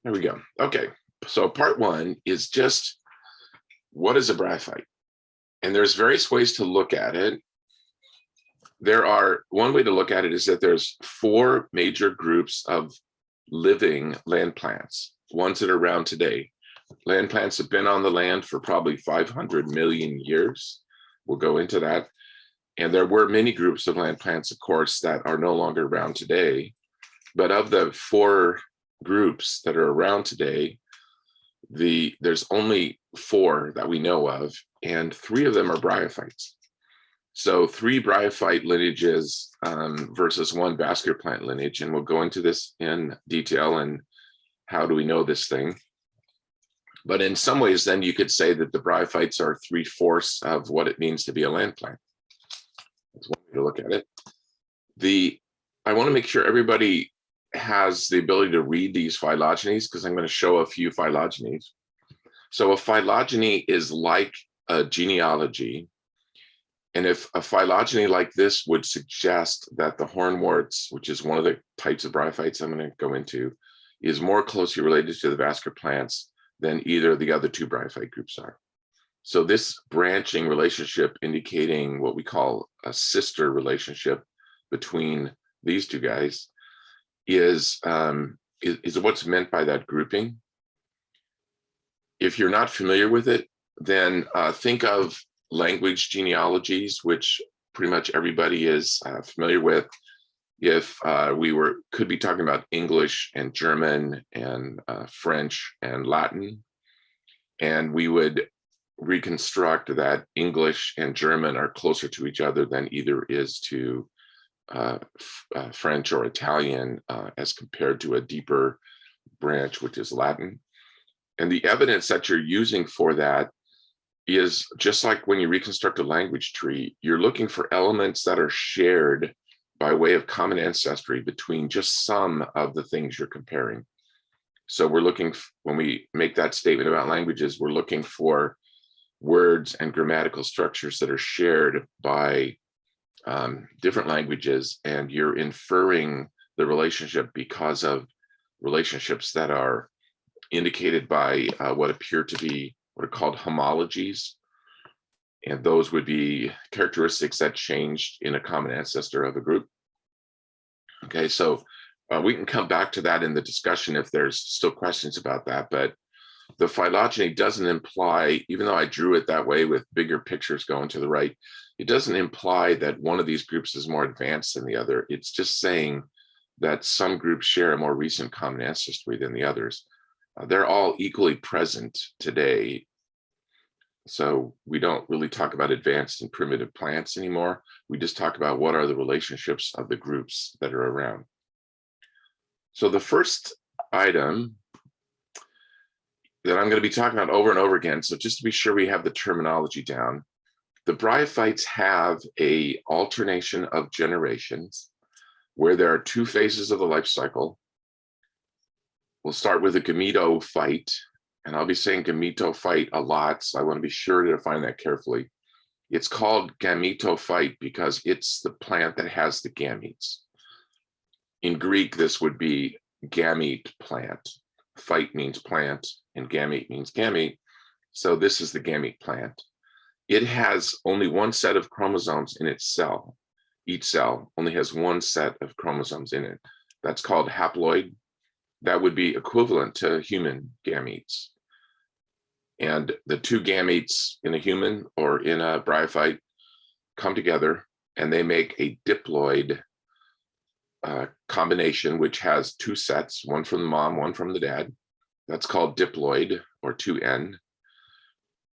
There we go. Okay, so part one is just what is a bryophyte? And there's various ways to look at it. One way to look at it is that there's four major groups of living land plants, ones that are around today. Land plants have been on the land for probably 500 million years. We'll go into that. And there were many groups of land plants, of course, that are no longer around today. But of the four groups that are around today, there's only four that we know of, and three of them are bryophytes. So three bryophyte lineages versus one vascular plant lineage, and we'll go into this in detail and how do we know this thing. But in some ways, then you could say that the bryophytes are 3/4 of what it means to be a land plant. That's one way to look at it. I want to make sure everybody has the ability to read these phylogenies because I'm going to show a few phylogenies. So a phylogeny is like a genealogy. And if a phylogeny like this would suggest that the hornworts, which is one of the types of bryophytes I'm going to go into, is more closely related to the vascular plants than either of the other two bryophyte groups are. So this branching relationship indicating what we call a sister relationship between these two guys is what's meant by that grouping. If you're not familiar with it, then think of language genealogies, which pretty much everybody is familiar with. If we could be talking about English and German and French and Latin, and we would reconstruct that English and German are closer to each other than either is to French or Italian as compared to a deeper branch, which is Latin. And the evidence that you're using for that is just like when you reconstruct a language tree, you're looking for elements that are shared by way of common ancestry between just some of the things you're comparing. So we're looking, when we make that statement about languages, we're looking for words and grammatical structures that are shared by different languages, and you're inferring the relationship because of relationships that are indicated by what appear to be what are called homologies. And those would be characteristics that changed in a common ancestor of a group. Okay, so we can come back to that in the discussion if there's still questions about that, but the phylogeny doesn't imply, even though I drew it that way with bigger pictures going to the right, it doesn't imply that one of these groups is more advanced than the other. It's just saying that some groups share a more recent common ancestry than the others. They're all equally present today. So we don't really talk about advanced and primitive plants anymore. We just talk about what are the relationships of the groups that are around. So the first item that I'm going to be talking about over and over again, so just to be sure we have the terminology down, the bryophytes have a alternation of generations where there are two phases of the life cycle. We'll start with a gametophyte, and I'll be saying gametophyte a lot, so I want to be sure to define that carefully. It's called gametophyte because it's the plant that has the gametes. In Greek, this would be gamete plant. Phyte means plant, and gamete means gamete. So this is the gamete plant. It has only one set of chromosomes in its cell. Each cell only has one set of chromosomes in it. That's called haploid. That would be equivalent to human gametes. And the two gametes in a human or in a bryophyte come together and they make a diploid combination, which has two sets, one from the mom, one from the dad. That's called diploid or 2N.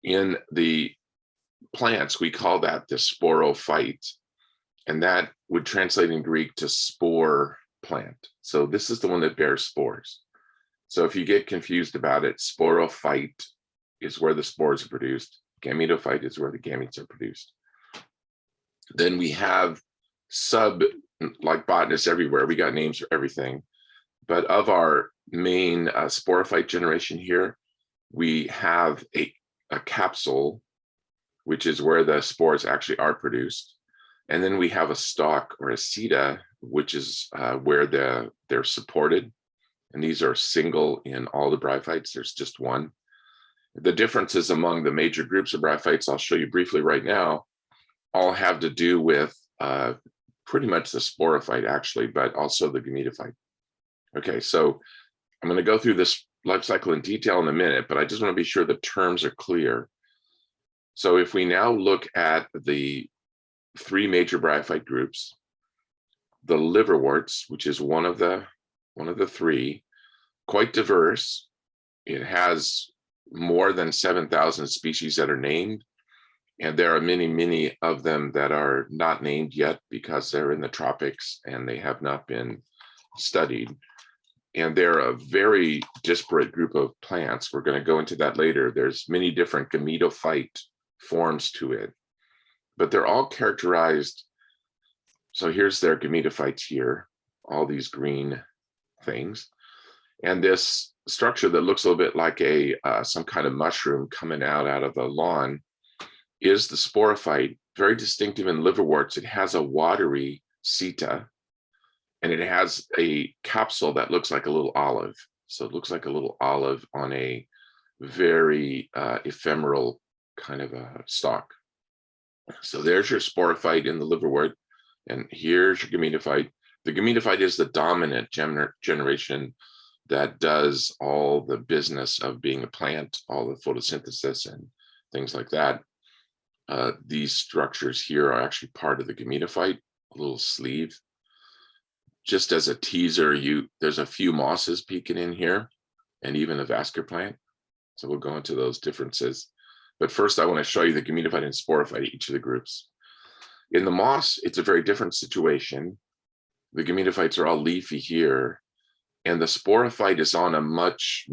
In the plants, we call that the sporophyte, and that would translate in Greek to spore plant. So this is the one that bears spores. So if you get confused about it, sporophyte is where the spores are produced. Gametophyte is where the gametes are produced. Then we have like botanists everywhere, we got names for everything. But of our main sporophyte generation here, we have a capsule, which is where the spores actually are produced. And then we have a stalk or a seta, which is where they're supported. And these are single in all the bryophytes. There's just one. The differences among the major groups of bryophytes, I'll show you briefly right now, all have to do with pretty much the sporophyte actually, but also the gametophyte. Okay, so I'm going to go through this life cycle in detail in a minute, but I just want to be sure the terms are clear. So if we now look at the three major bryophyte groups, the liverworts, which is one of the three, quite diverse. It has more than 7,000 species that are named, and there are many of them that are not named yet because they're in the tropics and they have not been studied. And they're a very disparate group of plants. We're going to go into that later. There's many different gametophyte forms to it, but they're all characterized. So here's their gametophytes here, all these green things. And this structure that looks a little bit like a some kind of mushroom coming out of the lawn is the sporophyte, very distinctive in liverworts. It has a watery seta, and it has a capsule that looks like a little olive. So it looks like a little olive on a very ephemeral kind of a stalk. So there's your sporophyte in the liverwort, and here's your gametophyte. The gametophyte is the dominant generation that does all the business of being a plant, all the photosynthesis and things like that. These structures here are actually part of the gametophyte, a little sleeve. Just as a teaser, there's a few mosses peeking in here, and even a vascular plant. So we'll go into those differences. But first, I want to show you the gametophyte and sporophyte, each of the groups. In the moss, it's a very different situation. The gametophytes are all leafy here, and the sporophyte is on a much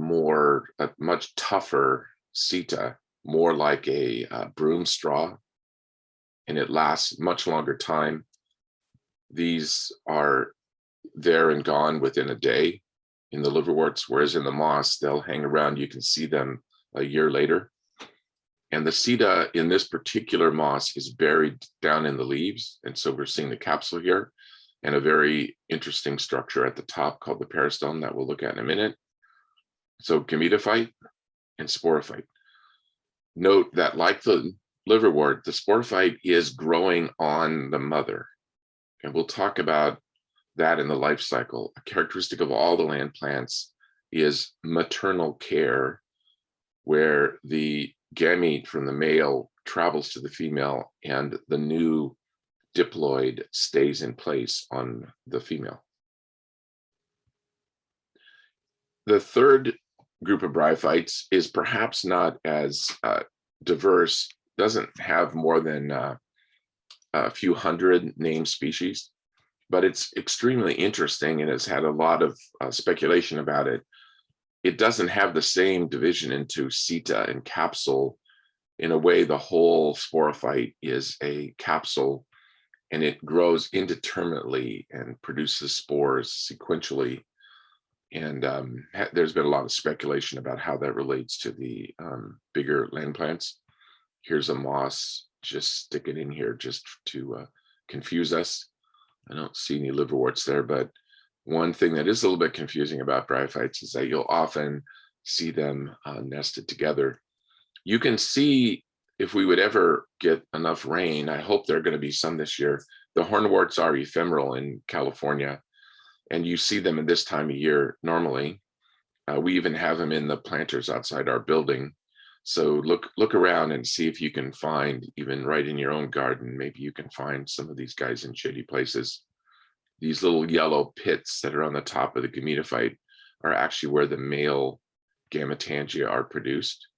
tougher seta, more like a broom straw, and it lasts much longer time. These are there and gone within a day in the liverworts, whereas in the moss, they'll hang around. You can see them a year later. And the seta in this particular moss is buried down in the leaves. And so we're seeing the capsule here and a very interesting structure at the top called the peristome that we'll look at in a minute. So gametophyte and sporophyte. Note that like the liverwort, the sporophyte is growing on the mother. And we'll talk about that in the life cycle. A characteristic of all the land plants is maternal care, where the gamete from the male travels to the female and the new diploid stays in place on the female. The third group of bryophytes is perhaps not as diverse, doesn't have more than a few hundred named species, but it's extremely interesting and has had a lot of speculation about it. It doesn't have the same division into seta and capsule. In a way, the whole sporophyte is a capsule, and it grows indeterminately and produces spores sequentially. And there's been a lot of speculation about how that relates to the bigger land plants. Here's a moss, just stick it in here just to confuse us. I don't see any liverworts there, but one thing that is a little bit confusing about bryophytes is that you'll often see them nested together. You can see, if we would ever get enough rain, I hope there are going to be some this year, the hornworts are ephemeral in California, and you see them in this time of year normally. We even have them in the planters outside our building. So look around and see if you can find, even right in your own garden, maybe you can find some of these guys in shady places. These little yellow pits that are on the top of the gametophyte are actually where the male gametangia are produced.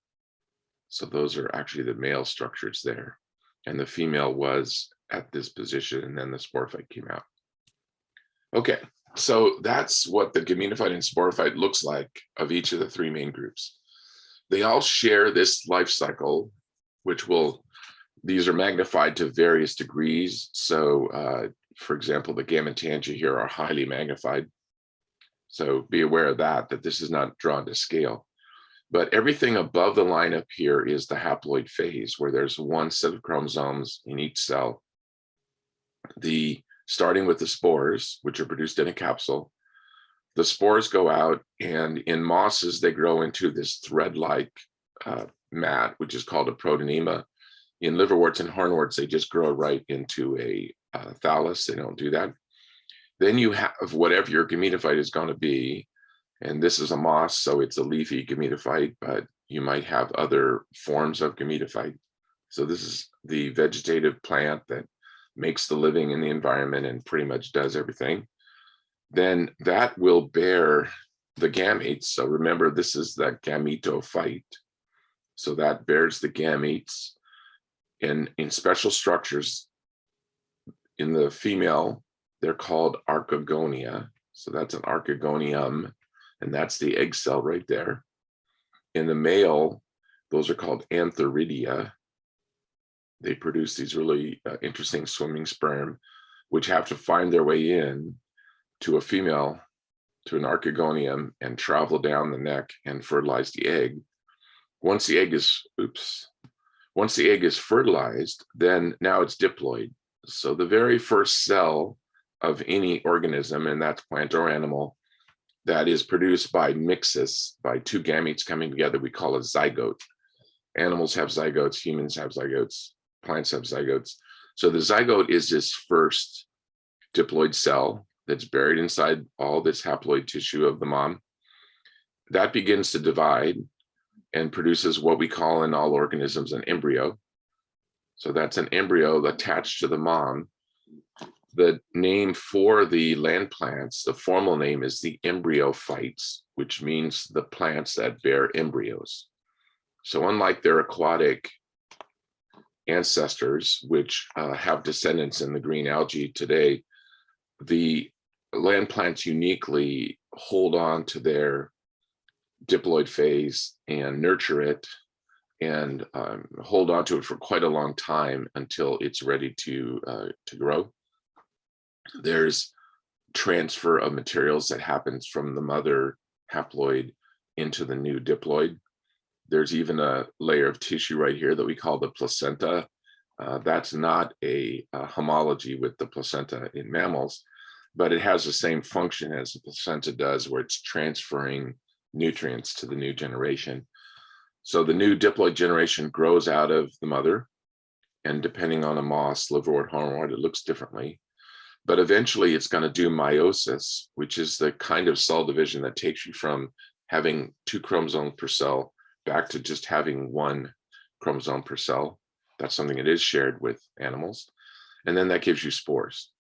So those are actually the male structures there. And the female was at this position, and then the sporophyte came out. Okay, so that's what the gametophyte and sporophyte looks like of each of the three main groups. They all share this life cycle, these are magnified to various degrees. So for example, the gametangia here are highly magnified. So be aware of that this is not drawn to scale. But everything above the line up here is the haploid phase, where there's one set of chromosomes in each cell. Starting with the spores, which are produced in a capsule. the spores go out, and in mosses, they grow into this thread-like mat, which is called a protonema. In liverworts and hornworts, they just grow right into a thallus. They don't do that. Then you have whatever your gametophyte is going to be, and this is a moss, so it's a leafy gametophyte, but you might have other forms of gametophyte. So this is the vegetative plant that makes the living in the environment and pretty much does everything. Then that will bear the gametes. So remember, this is the gametophyte. So that bears the gametes in special structures. In the female, they're called archegonia. So that's an archegonium, and that's the egg cell right there. In the male, those are called antheridia. They produce these really interesting swimming sperm, which have to find their way in to a female, to an archegonium, and travel down the neck and fertilize the egg. Once the egg is fertilized, then now it's diploid. So the very first cell of any organism, and that's plant or animal, that is produced by mixus, by two gametes coming together, we call a zygote. Animals have zygotes, humans have zygotes, plants have zygotes. So the zygote is this first diploid cell that's buried inside all this haploid tissue of the mom. That begins to divide and produces what we call in all organisms an embryo. So that's an embryo attached to the mom. The name for the land plants, the formal name is the embryophytes, which means the plants that bear embryos. So unlike their aquatic ancestors, which have descendants in the green algae today, the land plants uniquely hold on to their diploid phase and nurture it and hold on to it for quite a long time until it's ready to grow. There's transfer of materials that happens from the mother haploid into the new diploid. There's even a layer of tissue right here that we call the placenta. That's not a homology with the placenta in mammals, but it has the same function as the placenta does, where it's transferring nutrients to the new generation. So the new diploid generation grows out of the mother, and depending on a moss, liverwort, hornwort, it looks differently. But eventually it's going to do meiosis, which is the kind of cell division that takes you from having 2 chromosomes per cell back to just having 1 chromosome per cell. That's something that is shared with animals. And then that gives you spores.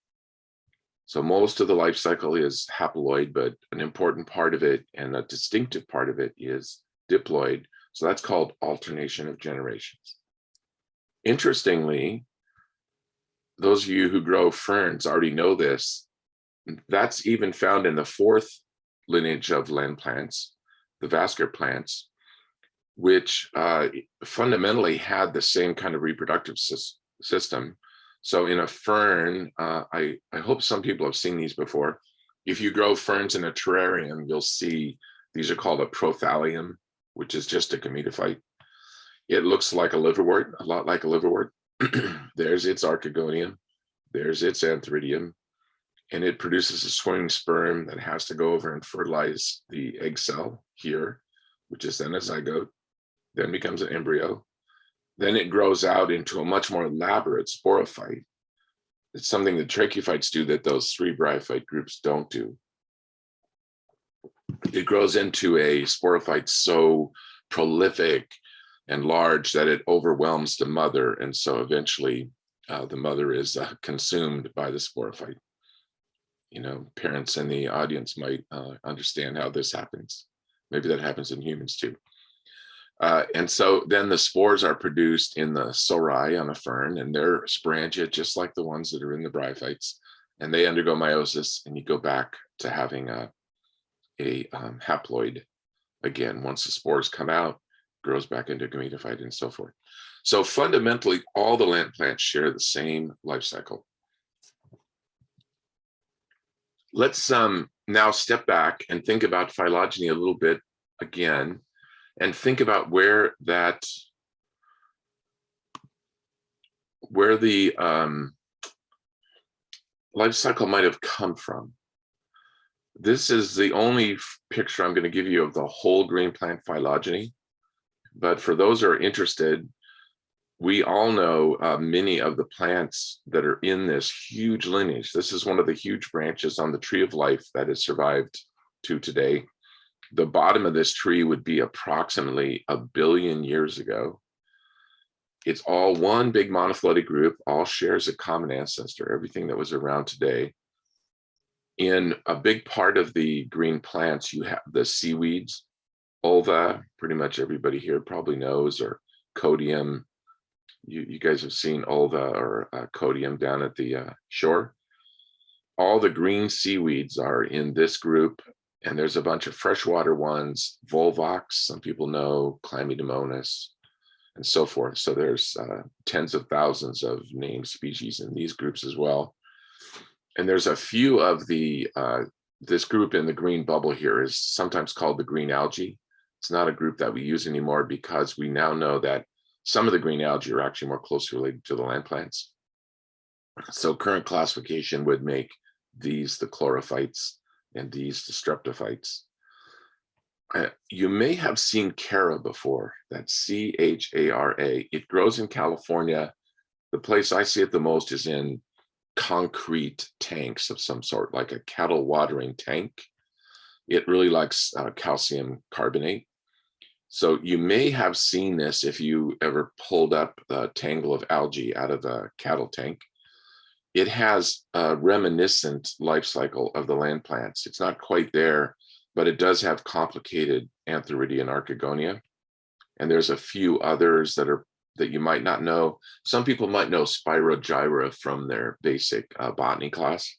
So most of the life cycle is haploid, but an important part of it and a distinctive part of it is diploid. So that's called alternation of generations. Interestingly, those of you who grow ferns already know this. That's even found in the 4th lineage of land plants, the vascular plants, which fundamentally had the same kind of reproductive system. So in a fern, I hope some people have seen these before. If you grow ferns in a terrarium, you'll see these are called a prothalium, which is just a gametophyte. It looks like a liverwort, a lot like a liverwort. There's its archegonium, there's its antheridium, and it produces a swimming sperm that has to go over and fertilize the egg cell here, which is then a zygote, then becomes an embryo. Then it grows out into a much more elaborate sporophyte. It's something that tracheophytes do that those 3 bryophyte groups don't do. It grows into a sporophyte so prolific and large that it overwhelms the mother, and so eventually the mother is consumed by the sporophyte. You know, parents in the audience might understand how this happens. Maybe that happens in humans too. And so then the spores are produced in the sori on a fern, and they're sporangia just like the ones that are in the bryophytes, and they undergo meiosis, and you go back to having a haploid again. Once the spores come out, grows back into gametophyte and so forth. So fundamentally, all the land plants share the same life cycle. Let's now step back and think about phylogeny a little bit again, and think about where the life cycle might have come from. This is the only picture I'm going to give you of the whole green plant phylogeny. But for those who are interested, we all know many of the plants that are in this huge lineage. This is one of the huge branches on the tree of life that has survived to today. The bottom of this tree would be approximately 1 billion years ago. It's all one big monophyletic group, all shares a common ancestor, everything that was around today. In a big part of the green plants, you have the seaweeds, ulva, pretty much everybody here probably knows, or codium. You guys have seen ulva or codium down at the shore. All the green seaweeds are in this group, and there's a bunch of freshwater ones, volvox, some people know, chlamydomonas, and so forth. So there's tens of thousands of named species in these groups as well. And there's a few of the, this group in the green bubble here is sometimes called the green algae. It's not a group that we use anymore because we now know that some of the green algae are actually more closely related to the land plants. So current classification would make these the chlorophytes and these the streptophytes. You may have seen Chara before, that's C-H-A-R-A. It grows in California. The place I see it the most is in concrete tanks of some sort, like a cattle watering tank. It really likes calcium carbonate. So you may have seen this if you ever pulled up a tangle of algae out of a cattle tank. It has a reminiscent life cycle of the land plants. It's not quite there, but it does have complicated Antheridia and Archegonia. And there's a few others that you might not know. Some people might know Spirogyra from their basic botany class.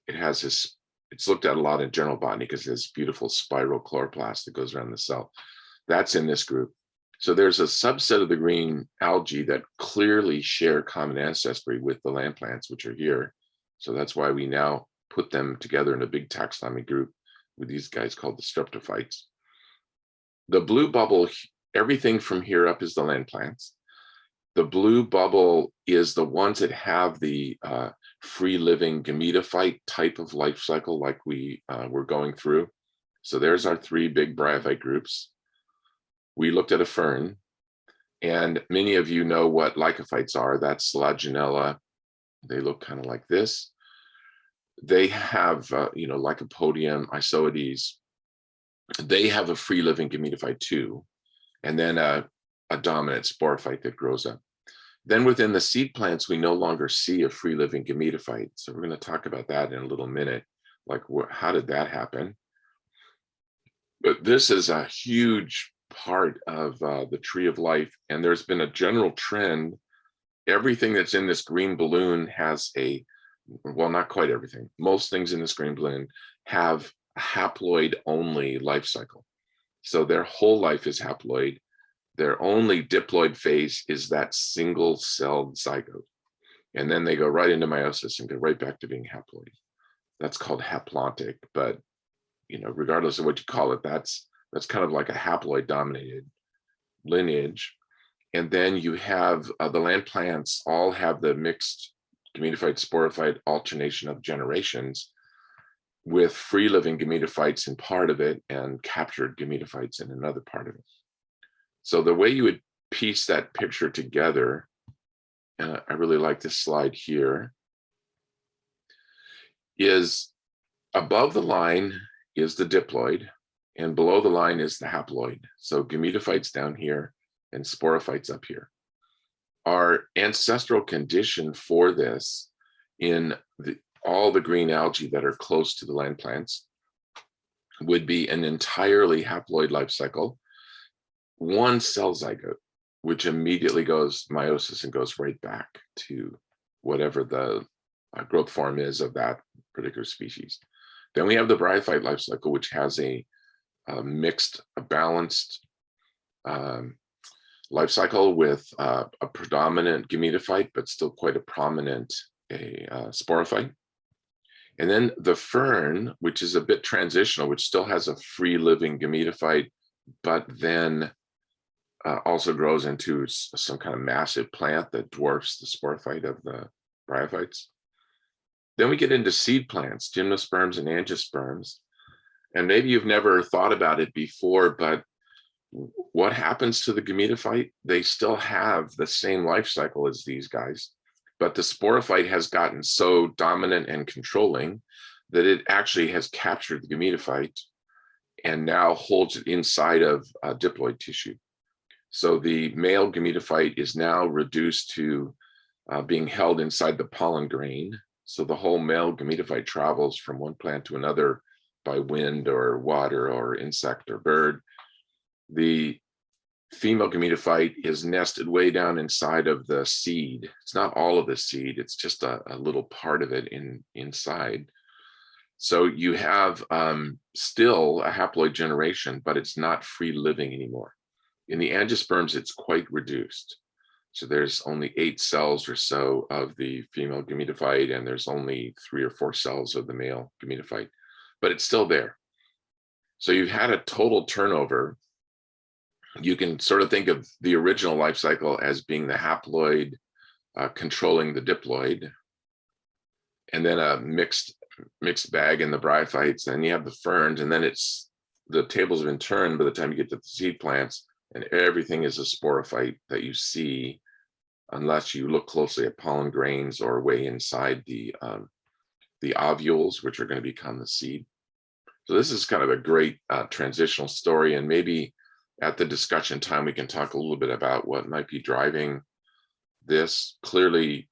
It has this, it's looked at a lot in general botany because it has beautiful spiral chloroplast that goes around the cell. That's in this group. So there's a subset of the green algae that clearly share common ancestry with the land plants, which are here. So that's why we now put them together in a big taxonomy group with these guys called the streptophytes. The blue bubble, everything from here up is the land plants. The blue bubble is the ones that have the free-living gametophyte type of life cycle like we were going through. So there's our 3 big bryophyte groups. We looked at a fern, and many of you know what lycophytes are. That's Selaginella. They look kind of like this. They have, Lycopodium, Isoides. They have a free-living gametophyte too, and then a dominant sporophyte that grows up. Then within the seed plants, we no longer see a free-living gametophyte. So we're going to talk about that in a little minute. Like, how did that happen? But this is a huge part of the tree of life, and there's been a general trend. Everything that's in this green balloon has a, well, not quite everything. Most things in this green balloon have a haploid only life cycle. So their whole life is haploid. Their only diploid phase is that single-celled zygote. And then they go right into meiosis and go right back to being haploid. That's called haplontic, but regardless of what you call it, that's kind of like a haploid dominated lineage. And then you have the land plants all have the mixed gametophyte sporophyte alternation of generations with free living gametophytes in part of it and captured gametophytes in another part of it. So the way you would piece that picture together, and I really like this slide here, is above the line is the diploid, and below the line is the haploid. So gametophytes down here and sporophytes up here. Our ancestral condition for this in all the green algae that are close to the land plants would be an entirely haploid life cycle, one cell zygote, which immediately goes meiosis and goes right back to whatever the growth form is of that particular species. Then we have the bryophyte life cycle, which has a mixed, a balanced life cycle with a predominant gametophyte, but still quite a prominent sporophyte. And then the fern, which is a bit transitional, which still has a free living gametophyte, but then also grows into some kind of massive plant that dwarfs the sporophyte of the bryophytes. Then we get into seed plants, gymnosperms and angiosperms. And maybe you've never thought about it before, but what happens to the gametophyte? They still have the same life cycle as these guys, but the sporophyte has gotten so dominant and controlling that it actually has captured the gametophyte and now holds it inside of diploid tissue. So the male gametophyte is now reduced to being held inside the pollen grain. So the whole male gametophyte travels from one plant to another by wind or water or insect or bird. The female gametophyte is nested way down inside of the seed. It's not all of the seed, it's just a little part of it inside. So you have still a haploid generation, but it's not free living anymore. In the angiosperms, it's quite reduced. So there's only 8 cells or so of the female gametophyte, and there's only 3 or 4 cells of the male gametophyte, but it's still there. So you've had a total turnover. You can sort of think of the original life cycle as being the haploid controlling the diploid, and then a mixed bag in the bryophytes, and you have the ferns, and then it's the tables have been turned by the time you get to the seed plants, and everything is a sporophyte that you see, unless you look closely at pollen grains or way inside the ovules, which are going to become the seed. So this is kind of a great transitional story, and maybe at the discussion time, we can talk a little bit about what might be driving this. Clearly,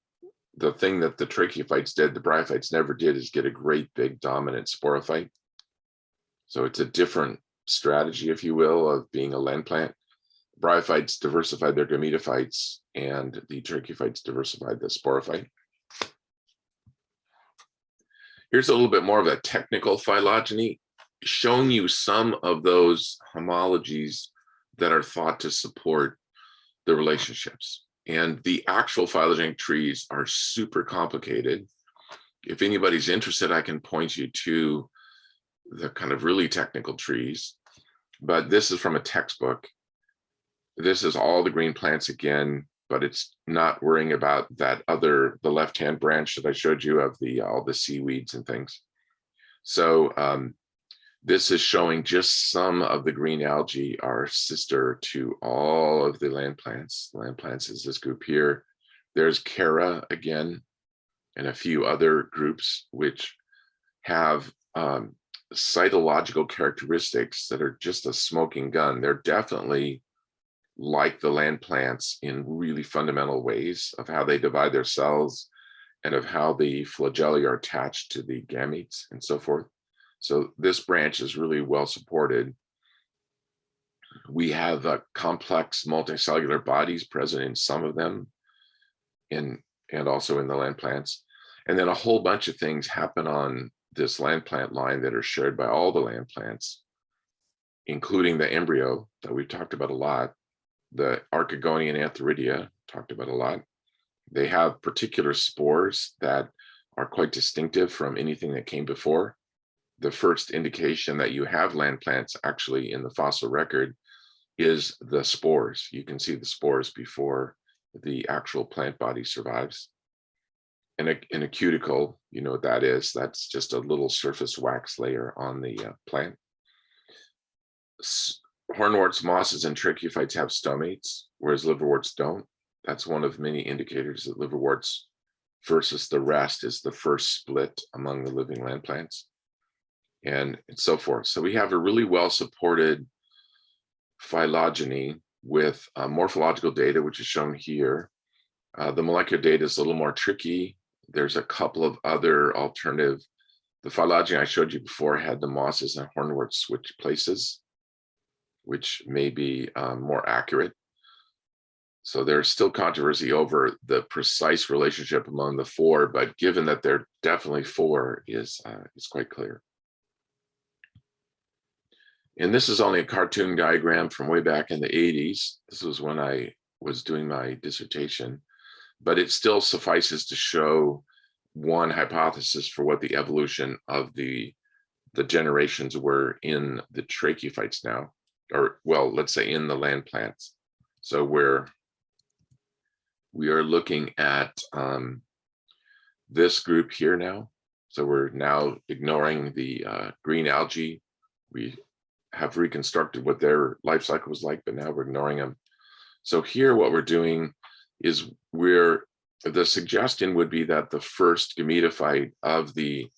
the thing that the tracheophytes did, the bryophytes never did, is get a great big dominant sporophyte. So it's a different strategy, if you will, of being a land plant. Bryophytes diversified their gametophytes, and the tracheophytes diversified the sporophyte. Here's a little bit more of a technical phylogeny, showing you some of those homologies that are thought to support the relationships. And the actual phylogenetic trees are super complicated. If anybody's interested, I can point you to the kind of really technical trees, but this is from a textbook. This is all the green plants again, but it's not worrying about that other, the left-hand branch that I showed you of the all the seaweeds and things. So this is showing just some of the green algae are sister to all of the land plants. Land plants is this group here. There's Chara again, and a few other groups which have cytological characteristics that are just a smoking gun. They're definitely like the land plants in really fundamental ways of how they divide their cells and of how the flagella are attached to the gametes and so forth. So this branch is really well supported. We have complex multicellular bodies present in some of them, and also in the land plants. And then a whole bunch of things happen on this land plant line that are shared by all the land plants, including the embryo that we've talked about a lot, the Archegonian Antheridia, talked about a lot. They have particular spores that are quite distinctive from anything that came before. The first indication that you have land plants actually in the fossil record is the spores. You can see the spores before the actual plant body survives. And a cuticle, you know what that is? That's just a little surface wax layer on the plant. Hornworts, mosses, and tracheophytes have stomates, whereas liverworts don't. That's one of many indicators that liverworts versus the rest is the first split among the living land plants, and so forth. So we have a really well-supported phylogeny with morphological data, which is shown here. The molecular data is a little more tricky. There's a couple of other alternative. The phylogeny I showed you before had the mosses and hornworts switch places, which may be more accurate. So there's still controversy over the precise relationship among the 4, but given that they're definitely 4 is quite clear. And this is only a cartoon diagram from way back in the 80s. This was when I was doing my dissertation, but it still suffices to show one hypothesis for what the evolution of the generations were in the tracheophytes now, or well, let's say in the land plants. So we are looking at this group here now, So we're now ignoring the green algae. We have reconstructed what their life cycle was like, but now we're ignoring them. So here what we're doing is the suggestion would be that the first gametophyte of the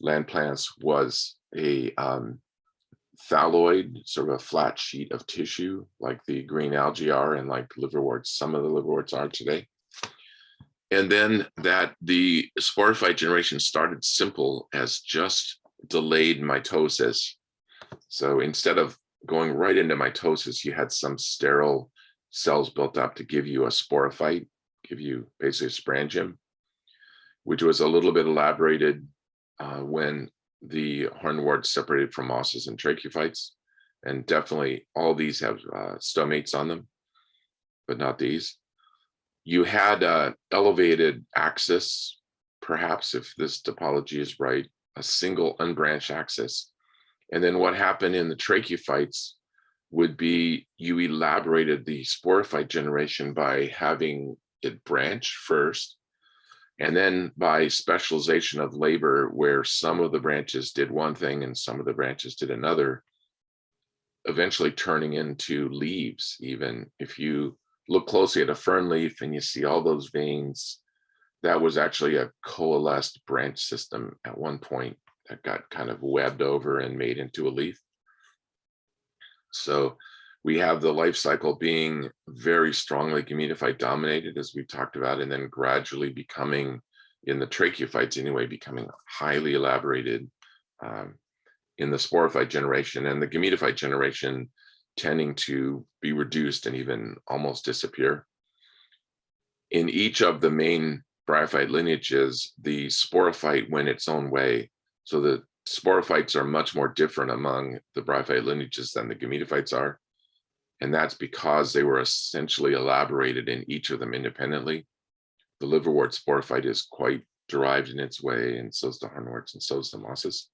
land plants was a thalloid, sort of a flat sheet of tissue, like the green algae are and like liverworts, some of the liverworts are today. And then that the sporophyte generation started simple as just delayed mitosis. So instead of going right into mitosis, you had some sterile cells built up to give you a sporophyte, give you basically a sporangium, which was a little bit elaborated when the hornworts separated from mosses and tracheophytes. And definitely all these have stomates on them, but not these. You had elevated axis, perhaps if this topology is right, a single unbranched axis. And then what happened in the tracheophytes would be you elaborated the sporophyte generation by having it branch first, and then by specialization of labor, where some of the branches did one thing and some of the branches did another, eventually turning into leaves. Even if you look closely at a fern leaf and you see all those veins, that was actually a coalesced branch system at one point that got kind of webbed over and made into a leaf. So we have the life cycle being very strongly gametophyte dominated, as we've talked about, and then gradually becoming, in the tracheophytes anyway, becoming highly elaborated in the sporophyte generation, and the gametophyte generation tending to be reduced and even almost disappear. In each of the main bryophyte lineages, the sporophyte went its own way. So the sporophytes are much more different among the bryophyte lineages than the gametophytes are. And that's because they were essentially elaborated in each of them independently. The liverwort sporophyte is quite derived in its way, and so is the hornworts, and so is the mosses.